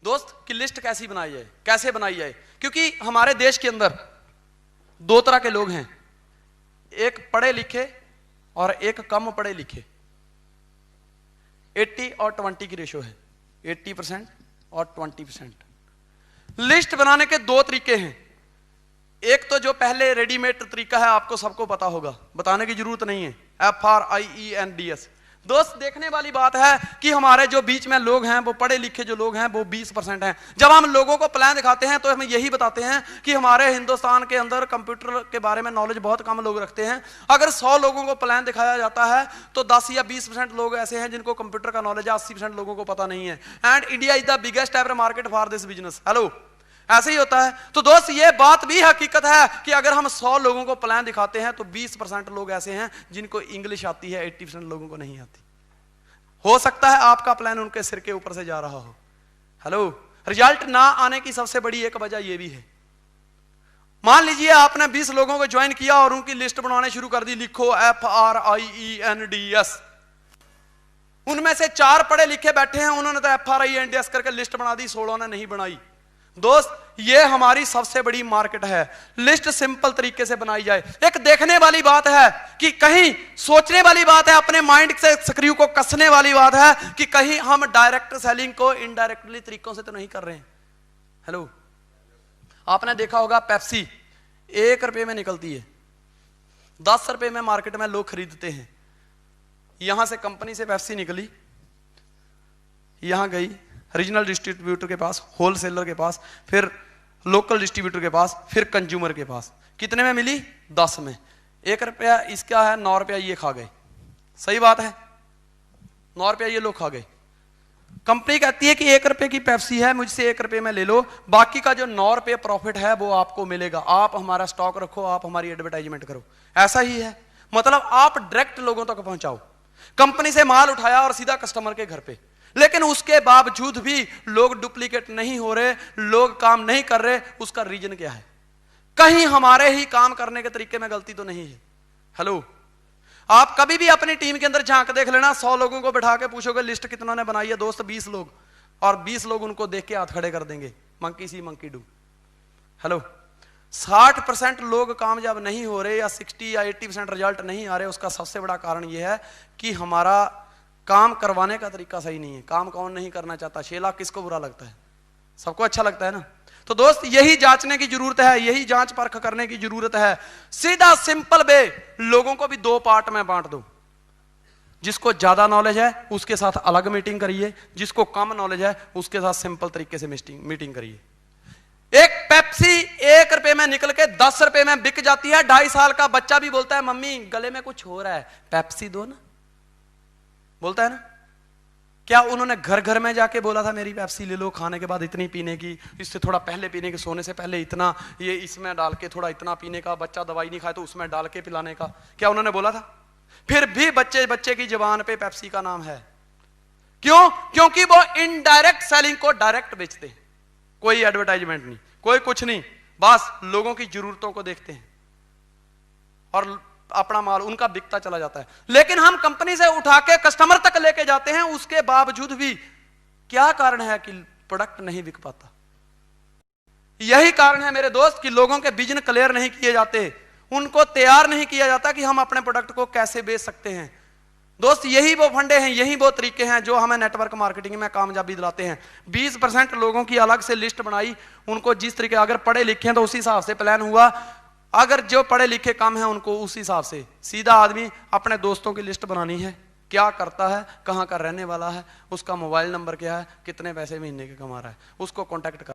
दोस्त की लिस्ट कैसी बनाई जाए, कैसे बनाई जाए, क्योंकि हमारे देश के अंदर दो तरह के लोग हैं, एक पढ़े लिखे और एक कम पढ़े लिखे। 80 और 20 की रेशो है, 80% और 20%। लिस्ट बनाने के दो तरीके हैं। एक तो जो पहले रेडीमेड तरीका है, आपको सबको पता होगा, बताने की जरूरत नहीं है, FRIENDS। दोस्त देखने वाली बात है कि हमारे जो बीच में लोग हैं, वो पढ़े लिखे जो लोग हैं वो 20% हैं। जब हम लोगों को प्लान दिखाते हैं तो हम यही बताते हैं कि हमारे हिंदुस्तान के अंदर कंप्यूटर के बारे में नॉलेज बहुत कम लोग रखते हैं। अगर 100 लोगों को प्लान दिखाया जाता है तो 10 या 20% लोग ऐसे हैं जिनको कंप्यूटर का नॉलेज है, 80% लोगों को पता नहीं है। And India is the biggest ever market for this business. Hello, ऐसे ही होता है। तो दोस्त ये बात भी हकीकत है कि अगर हम 100 लोगों को प्लान दिखाते हैं तो 20% लोग ऐसे हैं जिनको इंग्लिश आती है, 80% लोगों को नहीं आती। हो सकता है आपका प्लान उनके सिर के ऊपर से जा रहा हो। हेलो, रिजल्ट ना आने की सबसे बड़ी एक वजह यह भी है। मान लीजिए आपने 20 लोगों को ज्वाइन किया और उनकी लिस्ट बनाने शुरू कर दी, लिखो FRIENDS। उनमें से 4 पढ़े लिखे बैठे हैं, उन्होंने तो FRIENDS करके लिस्ट बना दी, 16 ने नहीं बनाई। दोस्त ये हमारी सबसे बड़ी मार्केट है। लिस्ट सिंपल तरीके से बनाई जाए। एक देखने वाली बात है कि कहीं सोचने वाली बात है, अपने माइंड से स्क्रू को कसने वाली बात है कि कहीं हम डायरेक्ट सेलिंग को इनडायरेक्टली तरीकों से तो नहीं कर रहे हैं। हेलो, आपने देखा होगा पेप्सी 1 रुपए में निकलती है, 10 रुपए में मार्केट में लोग खरीदते हैं। यहां से कंपनी से पेप्सी निकली, यहां गई रीजनल डिस्ट्रीब्यूटर के पास, होलसेलर के पास, फिर लोकल डिस्ट्रीब्यूटर के पास, फिर कंज्यूमर के पास। कितने में मिली? 10 में। 1 रुपया इसका है, 9 रुपया ये खा गए। सही बात है, 9 रुपया ये लोग खा गए। कंपनी कहती है कि 1 रुपए की पेप्सी है, मुझसे 1 रुपए में ले लो, बाकी का जो 9 रुपये प्रॉफिट है वो आपको मिलेगा। आप हमारा स्टॉक रखो, आप हमारी एडवर्टाइजमेंट करो। ऐसा ही है, मतलब आप डायरेक्ट लोगों तक पहुंचाओ। कंपनी से माल उठाया और सीधा कस्टमर के घर पे। लेकिन उसके बावजूद भी लोग डुप्लीकेट नहीं हो रहे, लोग काम नहीं कर रहे। उसका रीजन क्या है? कहीं हमारे ही काम करने के तरीके में गलती तो नहीं है। हेलो, आप कभी भी अपनी टीम के अंदर झांक देख लेना, 100 लोगों को बैठा के पूछोगे लिस्ट कितनों ने बनाई है, दोस्त 20 लोग, और 20 लोग उनको देख के हाथ खड़े कर देंगे, monkey C monkey do. Hello, 60% लोग कामयाब नहीं हो रहे या 60 या 80% रिजल्ट नहीं आ रहे। उसका सबसे बड़ा कारण यह है कि हमारा काम करवाने का तरीका सही नहीं है। काम कौन नहीं करना चाहता? 6 लाख किसको बुरा लगता है? सबको अच्छा लगता है ना। तो दोस्त यही जांचने की जरूरत है, यही जांच परख करने की जरूरत है। सीधा सिंपल वे, लोगों को भी 2 पार्ट में बांट दो। जिसको ज्यादा नॉलेज है उसके साथ अलग मीटिंग करिए, जिसको कम नॉलेज है उसके साथ सिंपल तरीके से मीटिंग करिए। एक पेप्सी 1 रुपए में निकल के 10 रुपए में बिक जाती है। 2.5 साल का बच्चा भी बोलता है मम्मी गले में कुछ हो रहा है, पेप्सी दो ना, बोलता है ना। क्या उन्होंने घर घर में जाके बोला था मेरी पेप्सी ले लो, खाने के बाद इतनी पीने की, इससे थोड़ा पहले पीने की, सोने से पहले इतना, ये इसमें डाल के थोड़ा इतना पीने का, बच्चा दवाई नहीं खाए तो उसमें डाल के पिलाने का? क्या उन्होंने बोला था? फिर भी बच्चे की जुबान पे पेप्सी का नाम है। क्यों? क्योंकि वो इनडायरेक्ट सेलिंग को डायरेक्ट बेचते हैं। कोई एडवर्टाइजमेंट नहीं, कोई कुछ नहीं, बस लोगों की जरूरतों को देखते हैं और अपना माल उनका बिकता चला जाता है। लेकिन हम कंपनी से उठा के कस्टमर तक लेके जाते हैं, उसके बावजूद भी क्या कारण है कि प्रोडक्ट नहीं बिक पाता? यही कारण है मेरे दोस्त कि लोगों के विजन क्लियर नहीं किए जाते, उनको तैयार नहीं किया जाता कि हम अपने प्रोडक्ट को कैसे बेच सकते हैं। दोस्त यही वो फंडे हैं, यही वो तरीके हैं जो हमें नेटवर्क मार्केटिंग में कामयाबी दिलाते हैं। 20% लोगों की अलग से लिस्ट बनाई, उनको जिस तरीके, अगर पढ़े लिखे हैं तो उसी हिसाब से प्लान हुआ, अगर जो पढ़े लिखे कम है उनको उस हिसाब से। सीधा आदमी अपने दोस्तों की लिस्ट बनानी है, क्या करता है, कहाँ का रहने वाला है, उसका मोबाइल नंबर क्या है, कितने पैसे महीने के कमा रहा है, उसको कॉन्टैक्ट कर